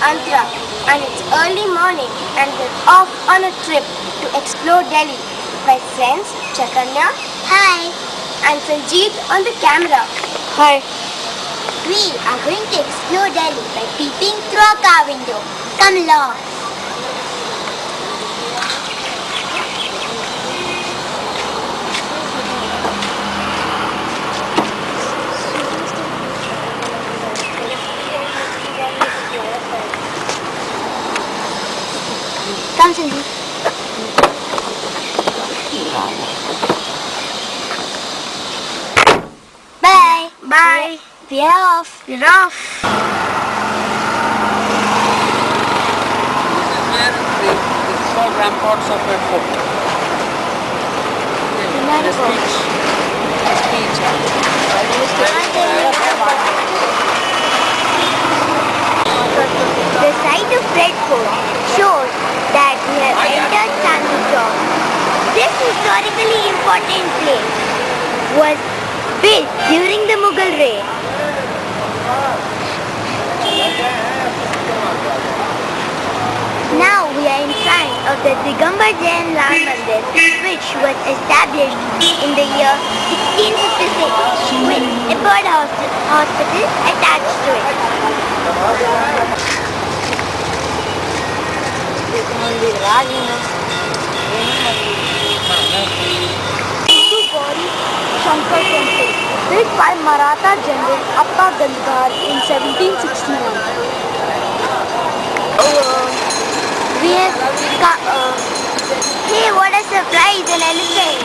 Antara and it's early morning and we're off on a trip to explore Delhi. My friends Chakanya, hi, and Sanjeev on the camera. Hi. We are going to explore Delhi by peeping through a car window. Come along. Come, Sanjeev. Bye. Bye. We're off. We're off. The short ramparts of a fort. The speech. The site of Red Fort shows that we have entered Chandni Chowk. This historically important place was built during the Mughal reign. Now we are in front of the Digambar Jain Ram Mandir, which was established in the year 1656 with a bird hospital attached to it. Hindu Gauri Shankar Temple, built by Maratha General Appa Gandhar in 1761. We have hey, what a surprise, an elephant!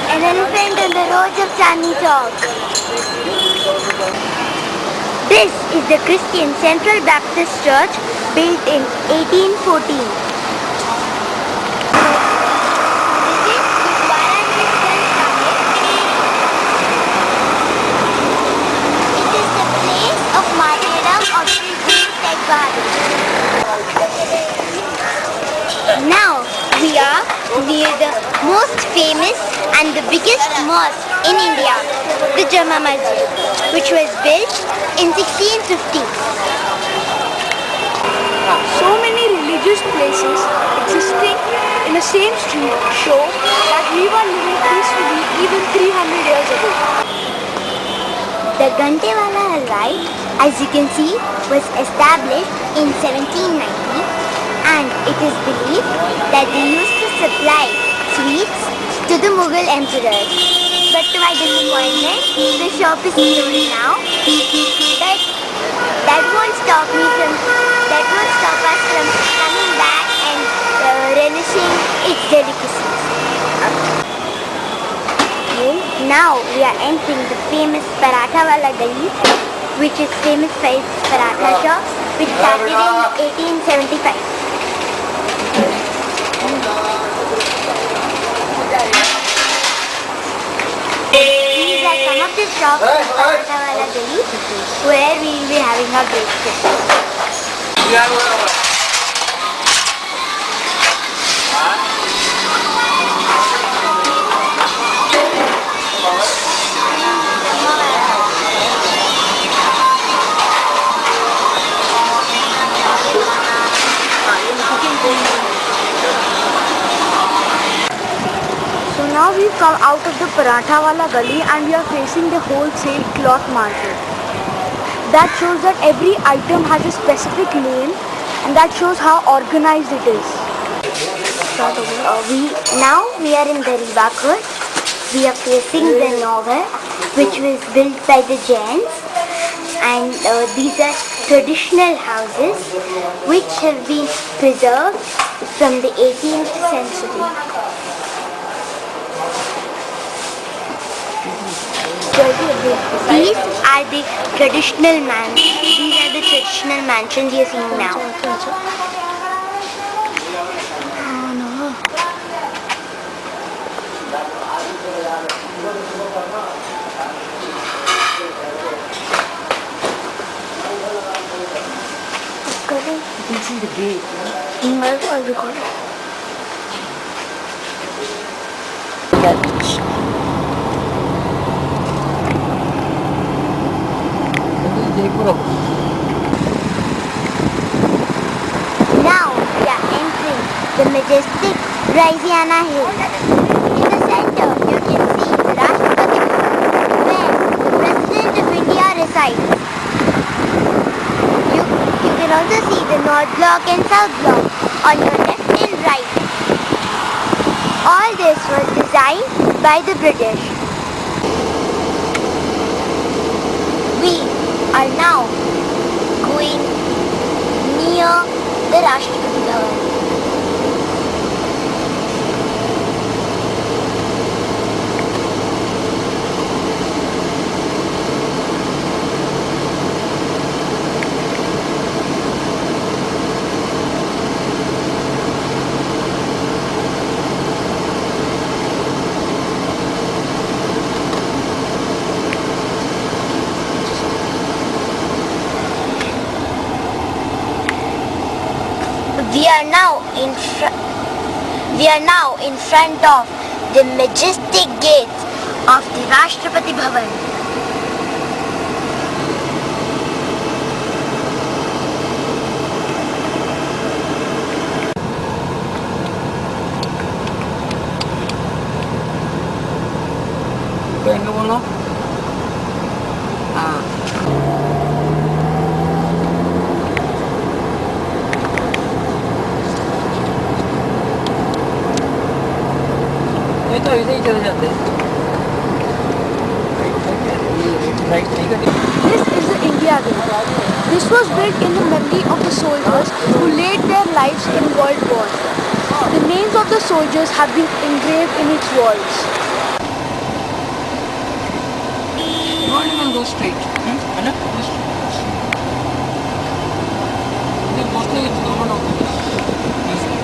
An elephant on the roads of Chandni Chowk. This is the Christian Central Baptist Church built in 1814. Now we are near the most famous and the biggest mosque in India, the Jama Masjid, which was built in 1650. So many religious places existing in the same street show that we were living peacefully even 300 years ago. The Gantewala Halwai, as you can see, was established in 1790, and it is believed that they used to supply sweets to the Mughal emperors. But to my disappointment, the shop is closed now. That won't stop us from coming back and relishing its delicacies. Now we are entering the famous Paratha Wala Gali, which is famous for its paratha shops, which started in 1875. These are some of the shops in Paratha Wala Gali where we will be having our breakfast. So now we've come out of the Paratha Wala Gali and we are facing the wholesale cloth market. That shows that every item has a specific name and that shows how organized it is. Now we are in the Ribakot. We are facing the Nogar, which was built by the Jains, and these are traditional houses which have been preserved from the 18th century. These are the traditional mansions. These are the traditional mansions you are seeing now. You can see the gate. I'll record it. That majestic Raisiana Hill. In the center, you can see the Rashtrapati Bhavan, where the President of India resides. You can also see the North Block and South Block on your left and right. All this was designed by the British. We are now going near the Rashtrapati Bhavan. We are now in front of the majestic gates of the Rashtrapati Bhavan. तो इनको बोलो हाँ ये तो ऐसे ही चले जाते हैं राइट नहीं करनी This is the India Gate. This was built in the memory of the soldiers who laid their lives in World War. The names of the soldiers have been engraved in its walls. not even go straight है ना ये mostly it's government office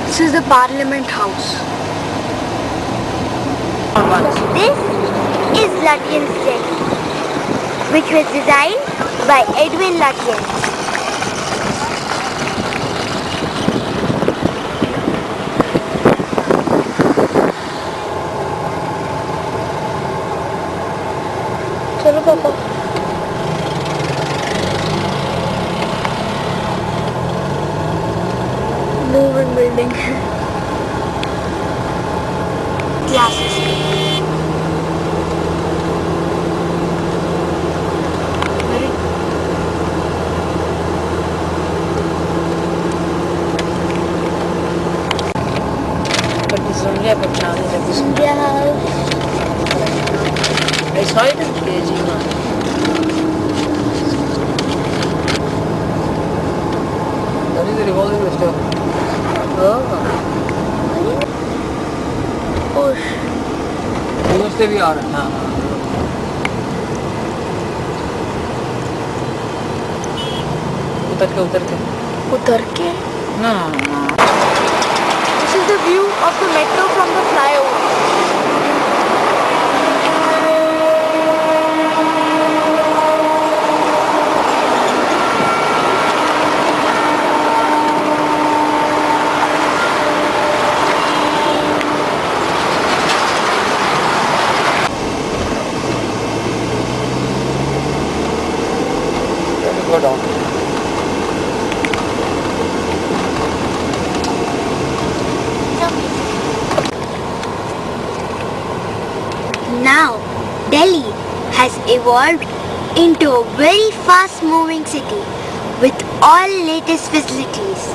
This is the Parliament House. This is Lutyens' Delhi, which was designed by Edwin Lutyens. चलो पापा. Moving building. Glasses. but this is only about challenge of this India House. I saw it in KG man that is the revolving restaurant oh Push. दूर से भी आ रहा है हाँ उतर के उतर के. ना This is the view of the metro from the flyover. go down Now, Delhi has evolved into a very fast-moving city with all latest facilities.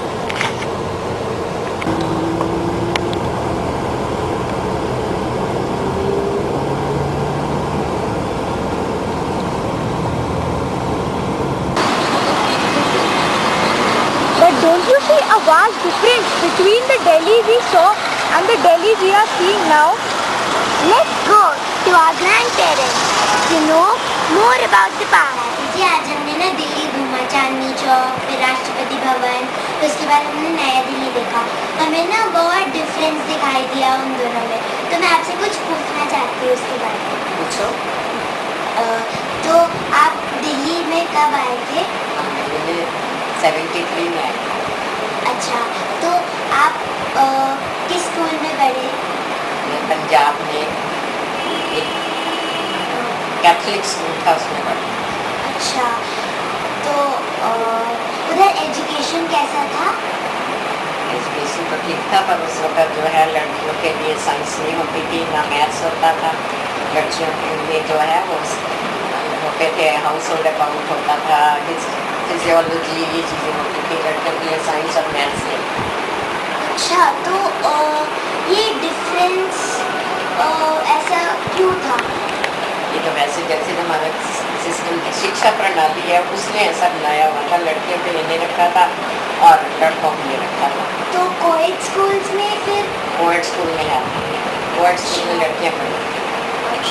But don't you see a vast difference between the Delhi we saw and the Delhi we are seeing now? Let's go to our grandparents to know more about the past. जी आज हमने ना दिल्ली घूमा, चांदनी चौक, फिर राष्ट्रपति भवन, उसके बाद हमने नया दिल्ली देखा. हमें ना बहुत डिफरेंस दिखाई दिया उन दोनों में. तो मैं आपसे कुछ पूछना चाहती हूँ उसके बारे में. पूछो तो आप दिल्ली में कब आए थे? 73 में आए अच्छा, तो आप किस स्कूल में पढ़े? मैं पंजाब में एक कैथलिक स्कूल था उसमें पढ़ा. अच्छा, तो उधर एजुकेशन कैसा था? एजुकेशन तो ठीक था, पर उस वक्त जो है लड़कियों के लिए साइंस नहीं होती थी, ना मैथ्स होता था। लड़कियों के लिए जो है वो होते थे, हाउस होल्ड अकाउंट होता था, फिजियोलॉजी, ये चीज़ें होती थी। लड़कियों के लिए साइंस और मैथ्स नहीं। अच्छा, तो ये डिफरेंस ऐसा क्यों था? ये तो वैसे जैसे हमारा सिस्टम शिक्षा प्रणाली है उसने ऐसा बनाया हुआ था, लड़कियों के लिए नहीं रखा था और लड़कों के लिए रखा था। तो कोएड स्कूल्स में फिर कोएड स्कूल में है, कोएड स्कूल में लड़कियाँ पढ़ती।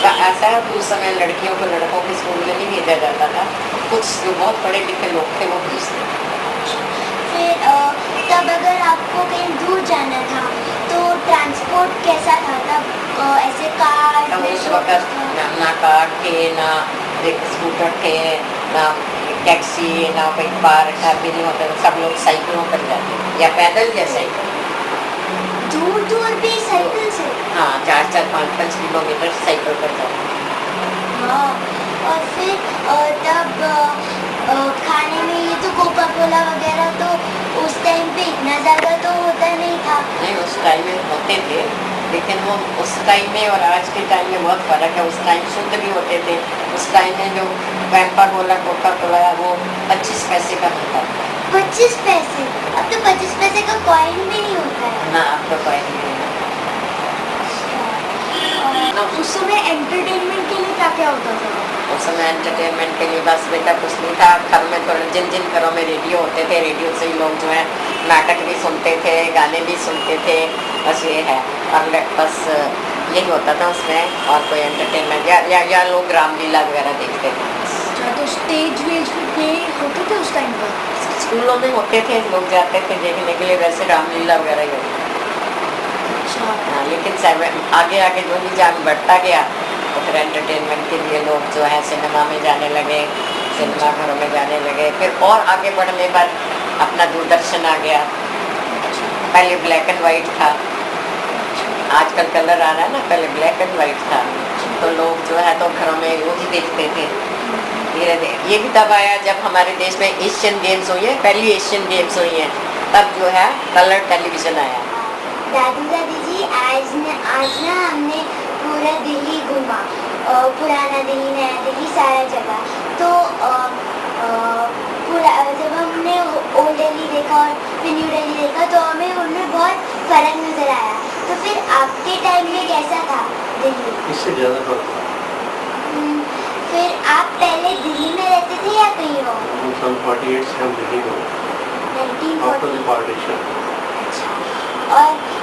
ऐसा है कि उस समय लड़कियों को लड़कों के स्कूल में नहीं भेजा जाता था, कुछ जो बहुत पढ़े लिखे लोग थे वो भेजते। फिर तब अगर आपको कहीं दूर जाना था तो ट्रांसपोर्ट कैसा था तब? ऐसे कार तब उस वक्त ना कार थे, ना स्कूटर थे, ना टैक्सी, ना कोई कार भी नहीं होता था। सब लोग साइकिलों पर जाते या पैदल या साइकिल। दूर दूर भी साइकिल से? हाँ, 4-4, 5-5 किलोमीटर साइकिल पर जाते। हाँ, और फिर तब खाने में ये तो कोका कोला वगैरह तो उस टाइम पे इतना ज़्यादा तो होता नहीं था। नहीं, उस टाइम में होते थे, लेकिन वो उस टाइम में और आज के टाइम में बहुत फ़र्क है। उस टाइम शुद्ध भी होते थे। उस टाइम में जो पैम्पा कोला, कोका कोला है वो 25 पैसे का मिलता था। 25 पैसे? अब तो 25 पैसे का कॉइन भी नहीं होता है। ना, अब तो कोई नहीं है। उस समय एंटरटेनमेंट के लिए क्या क्या होता था? उस समय एंटरटेनमेंट के लिए बस बेटा कुछ नहीं था। घर में थोड़े जिन घरों में रेडियो होते थे, रेडियो से ही लोग जो है नाटक भी सुनते थे, गाने भी सुनते थे। बस ये है, और बस यही होता था उसमें, और कोई एंटरटेनमेंट या लोग रामलीला वगैरह देखते थे। अच्छा, तो स्टेज वेज पे होते थे उस टाइम पर? स्कूलों में होते थे, लोग जाते थे देखने के लिए, वैसे रामलीला वगैरह ही होती थी। अच्छा, हाँ, लेकिन आगे आगे जो निजाम बढ़ता गया तो फिर एंटरटेनमेंट के लिए लोग जो है सिनेमा में जाने लगे, सिनेमा घरों में जाने लगे। फिर और आगे बढ़ने पर अपना दूरदर्शन आ गया। पहले ब्लैक एंड वाइट था, आजकल कलर आ रहा है ना, पहले ब्लैक एंड वाइट था। तो लोग जो है तो घरों में वो ही देखते थे। धीरे धीरे ये भी तब आया जब हमारे देश में एशियन गेम्स हुई है, पहली एशियन गेम्स हुई हैं, तब जो है कलर टेलीविज़न आया। दादी जी, आज ना हमने पूरा दिल्ली घूमा, पुराना दिल्ली, नया दिल्ली, सारा जगह। तो पूरा जब हमने ओल्ड दिल्ली देखा और फिर न्यू दिल्ली देखा तो हमें उनमें बहुत फ़र्क नज़र आया। तो फिर आपके टाइम में कैसा था दिल्ली? इससे ज़्यादा फर्क था। फिर आप पहले दिल्ली में रहते थे या कहीं और? सन 48 से हम दिल्ली में, आफ्टर द 1940। पार्टीशन। अच्छा,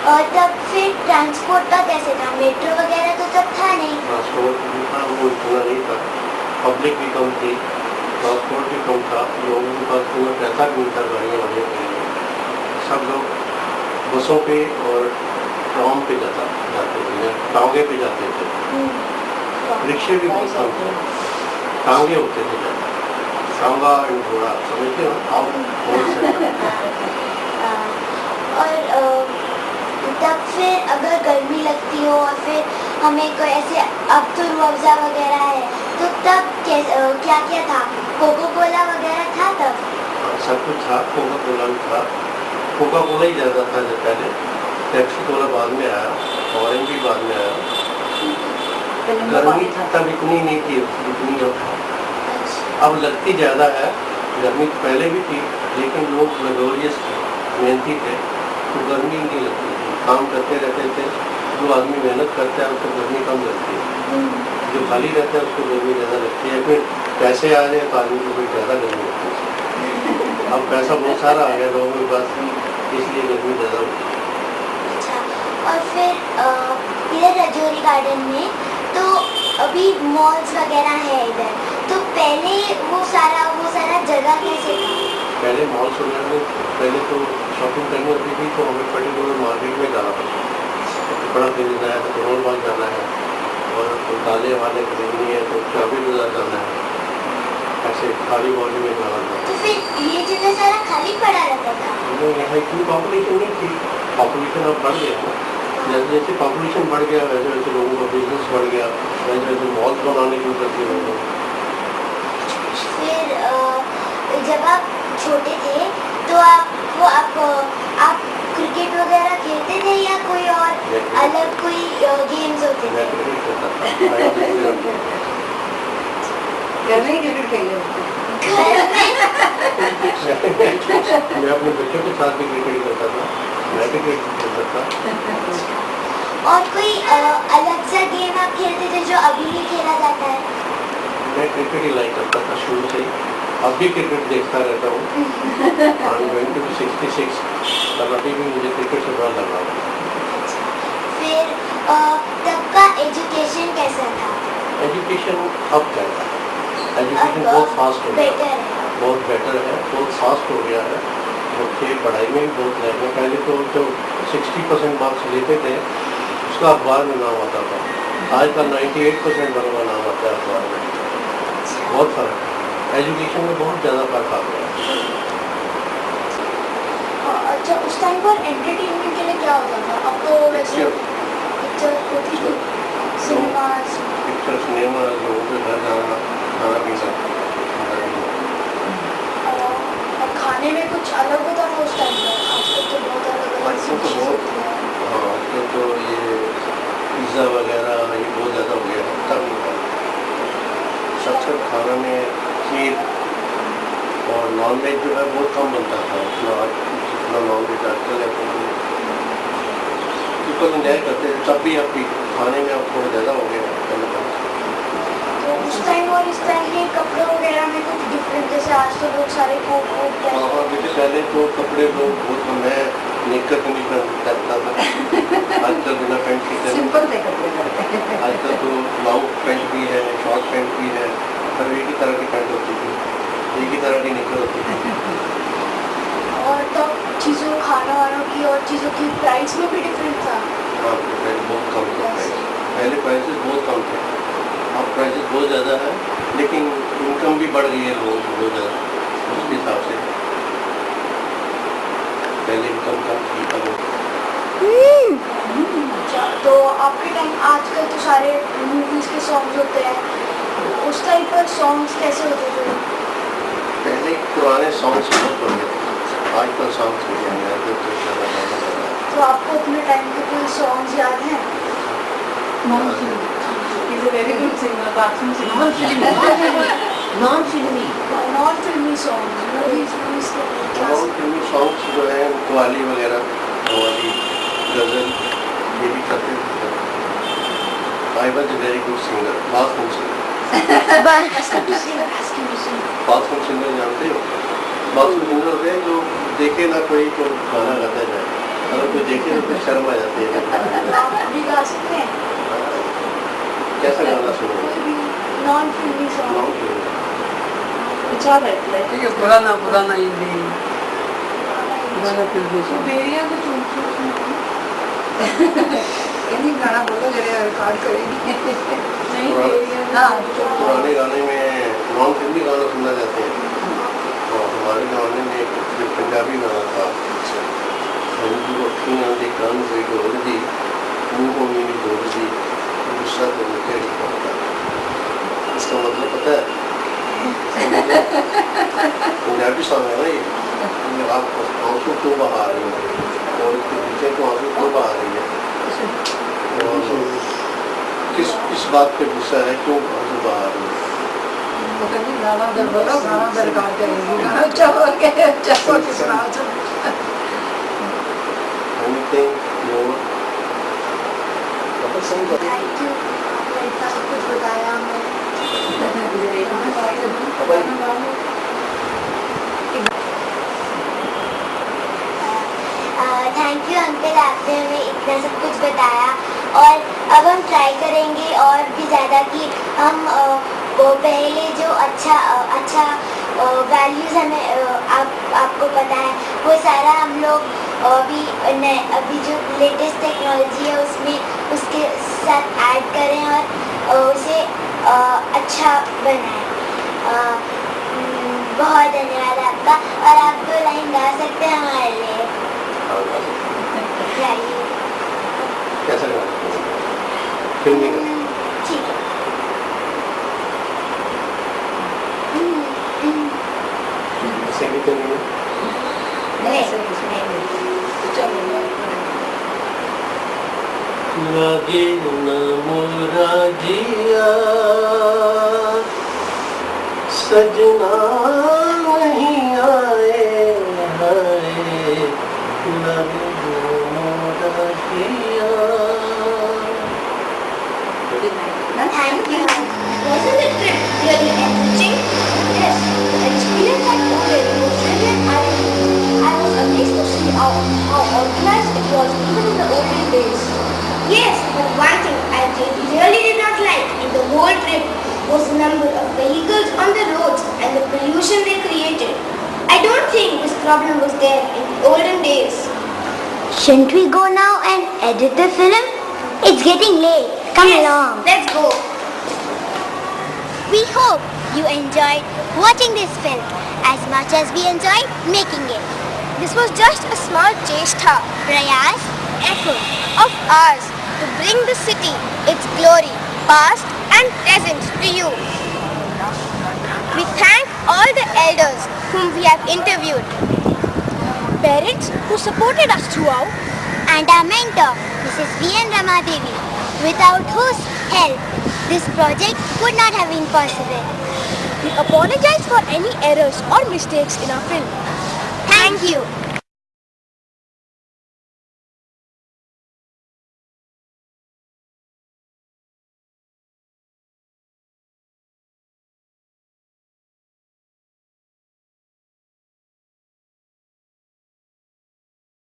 और तब फिर ट्रांसपोर्ट का कैसे था? मेट्रो वगैरह तो तब था नहीं। ट्रांसपोर्ट भी था, वो इतना नहीं था। पब्लिक भी कम थी, ट्रांसपोर्ट भी कम था, लोगों के पास पूरा पैसा भी नहीं था गाड़ियाँ वाले के लिए। सब लोग बसों पे और ट्राम पे जाते थे, टांगे पे जाते थे। रिक्शे भी बहुत कम थे, टांगे होते थे ज़्यादा, सांगा एंड घोड़ा, समझते हो आप? और तब फिर अगर गर्मी लगती हो और फिर हमें कोई ऐसे, अब तो रूह अफ़ज़ा वगैरह है, तो तब क्या क्या था? कोको कोला वगैरह था तब? सब कुछ था, कोका कोला भी था। कोका कोला ही ज़्यादा था जब पहले, पेप्सी कोला बाद में आया, ऑरेंज भी बाद में आया। गर्मी तब इतनी नहीं थी जितनी अब लगती ज़्यादा है। गर्मी पहले भी थी, लेकिन लोग लेबोरियस मेहनती थे तो गर्मी नहीं लगती थी, काम करते रहते थे। जो आदमी मेहनत करता है उसको गर्मी कम लगती है, जो खाली रहता है उसको गर्मी ज़्यादा लगती है। फिर पैसे आ जाए तो आदमी को कोई ज़्यादा गर्मी लगती है। अब पैसा बहुत सारा आ गया लोगों के पास, इसलिए गर्मी ज़्यादा होती है। अच्छा, और फिर इधर रजौरी गार्डन में तो अभी मॉल्स वगैरह है इधर, तो पहले वो सारा जगह कैसे था? पहले मॉल्स वगैरह में पहले तो शॉपिंग करनी होती थी तो हमें पर्टिकुलर मार्केट में जाना पड़ता था। कपड़ा खरीदना है तो करोल बाग जाना है, और दालें वाले खरीदनी है तो चाबी बाजार जाना है, ऐसे खाली बॉडी में जाना था। तो फिर ये जगह सारा खाली पड़ा रहता था? यहाँ इतनी पॉपुलेशन नहीं थी, पॉपुलेशन अब बढ़ गया है। जैसे जैसे पॉपुलेशन बढ़ गया वैसे वैसे लोगों का बिजनेस बढ़ गया, वैसे वैसे मॉल्स बनाने शुरू कर दिए लोगों ने। फिर जब आप छोटे थे तो आप क्रिकेट वगैरह खेलते थे या कोई और अलग कोई गेम्स होते थे? मैं क्रिकेट खेलता था। मैं क्रिकेट घर में ही क्रिकेट खेले होते हैं। घर में? मैं अपने बच्चों के साथ भी क्रिकेट करता था, मैं भी क्रिकेट खेलता था। और कोई अलग सा गेम आप खेलते थे जो अभी भी खेला जाता है? मैं क्रिकेट ही लाइक करता था शुरू से ही, अब भी क्रिकेट देखता रहता हूँ। I'm going to be 66, पर अभी भी मुझे क्रिकेट से बड़ा लगाव है। फिर तब का एजुकेशन कैसा था? एजुकेशन अब कैसा है? एजुकेशन बहुत फास्ट हो गया, बेटर है। बहुत बेटर है, बहुत फास्ट हो गया है। बच्चे पढ़ाई में भी बहुत लगे हैं। पहले तो जो 60% मार्क्स लेते थे उसका अखबार में नाम आता था, आजकल 98% वालों का नाम आता है अखबार में। बहुत फर्क है, एजुकेशन में बहुत ज़्यादा फर्क आ गया है। अच्छा, उस टाइम पर एंटरटेनमेंट के लिए क्या होता था? अब तो वैसे पिक्चर होती थी, सिनेमास। पिक्चर सिनेमा, लोगों के घर जाना, खाना पीना। और खाने में कुछ अलग होता था उस टाइम पर? आजकल तो बहुत अलग अलग आजकल तो चीज़ें बहुत, होती हैं। हाँ आजकल तो ये पिज़्ज़ा वगैरह ये बहुत ज़्यादा हो गया है, तब नहीं था। अक्सर खाना में खीर और नॉनवेज जो है बहुत कम बनता था, जितना नॉनवेज आजकल है पीपल एंजॉय करते थे, तब भी अब खाने में अब थोड़ा ज़्यादा हो गया है। तो उस टाइम और इस टाइम के कपड़े वगैरह में कुछ डिफरेंस, जैसे आज तो लोग सारे कोट हाँ, जैसे पहले तो कपड़े लोग बहुत, मैं नेकर नहीं पहनता था, आजकल बिना पैंट के सिंपल से कपड़े करते हैं। आजकल तो लॉन्ग पैंट भी है, शॉर्ट पैंट भी है, हर एक ही तरह की पैंट होती थी, एक ही तरह की निकल होती थी। और तब चीज़ों खाना वानों की और चीज़ों की प्राइस में भी डिफरेंस था। हाँ, पहले बहुत कम थे प्राइस, पहले प्राइसेस बहुत कम थे, अब प्राइसेस बहुत ज़्यादा है, लेकिन इनकम भी बढ़ गई है लोगों की बहुत ज़्यादा, उसके हिसाब से पहले इनकम कम थी, अब अच्छा, तो आपके टाइम आजकल तो सारे मूवीज़ के सॉन्ग्स होते हैं, उस टाइम पर सॉन्ग्स कैसे होते थे? पहले पुराने सॉन्ग्स बहुत बढ़िया थे, आजकल सॉन्ग्स नहीं हैं, आजकल तो ज़्यादा गाना चल रहा है। तो आपको अपने टाइम के कोई सॉन्ग्स याद हैं? He's a very good singer, bathroom singer. Non-filmy. Non फिल्मी सॉन्ग, मूवीज के और फिल्मी सॉन्ग्स जो है कव्वाली वगैरह, कव्वाली, गज़ल, ये भी करते थे। I was a very good singer, bathroom singer. Bathroom singer जानते हो? बाथरूम सिंगर होते हैं जो देखे ना कोई तो गाना गाता जाए, अगर कोई देखे तो फिर शर्म आ जाती है। आप भी गा सकते हैं? कैसा गाना सुनो? कोई भी नॉन फिल्मी सॉन्ग। अच्छा रहता है क्योंकि पुराना हिंदी, पुराना फिल्मी सॉन्ग। बेरिया को चुन हिंदी गाना बोलो जरा रिकॉर्ड करेंगे। नहीं, पुराना- बेरिया हाँ। पुराने गाने में नॉन फिल्मी गाना सुनना चाहते हैं, और हमारे ज़माने में एक पंजाबी गाना था, हिंदी अखियां दे कान से डोल दी, मुँह मेरी डोल दी, गुस्सा तो मुझे नहीं पड़ता। इसका मतलब पता है? पंजाबी सॉन्ग है ना ये, आप आंसू क्यों बहा रही हो, और इसके पीछे तो आंसू क्यों बहा रही है, और किस बात पे गुस्सा है, क्यों आंसू बहा रही है? वो कभी गाना दर बोलो, गाना दर रिकॉर्ड करेंगे। गाना अच्छा हो के सुनाओ सब। Anything more? सही बात है। थैंक यू, आपने इतना सब कुछ बताया हमें। थैंक यू अंकल, आपने हमें इतना सब कुछ बताया। और अब हम ट्राई करेंगे और भी ज़्यादा कि हम वो पहले जो अच्छा वैल्यूज़ हमें आपको पता है वो सारा हम लोग अभी जो लेटेस्ट टेक्नोलॉजी है उसमें उसके साथ ऐड करें और उसे अच्छा बनाएं। बहुत धन्यवाद आपका। और आप 2 लाइन गा सकते हैं हमारे लिए? गाइए। कैसा गाना? फिल्मी गाना। ठीक है। संगीत में नहीं, चलो लागे न मोरा जिया सजना नहीं आए हाय लागे न मोरा जिया. Thank you. Wasn't the trip really enriching? Yes, the experience at Korea was brilliant. I was amazed to see how organized it was even in the olden days. Yes, but one thing I really did not like in the whole trip was the number of vehicles on the roads and the pollution they created. I don't think this problem was there in the olden days. Shouldn't we go now and edit the film? It's getting late. Come along. Let's go. We hope you enjoyed watching this film as much as we enjoyed making it. This was just a small chesta, prayas, effort of ours to bring the city, its glory, past and present to you. We thank all the elders whom we have interviewed, parents who supported us throughout, and our mentor, Mrs. V.N. Ramadevi, without whose help this project would not have been possible. We apologize for any errors or mistakes in our film. Thank you.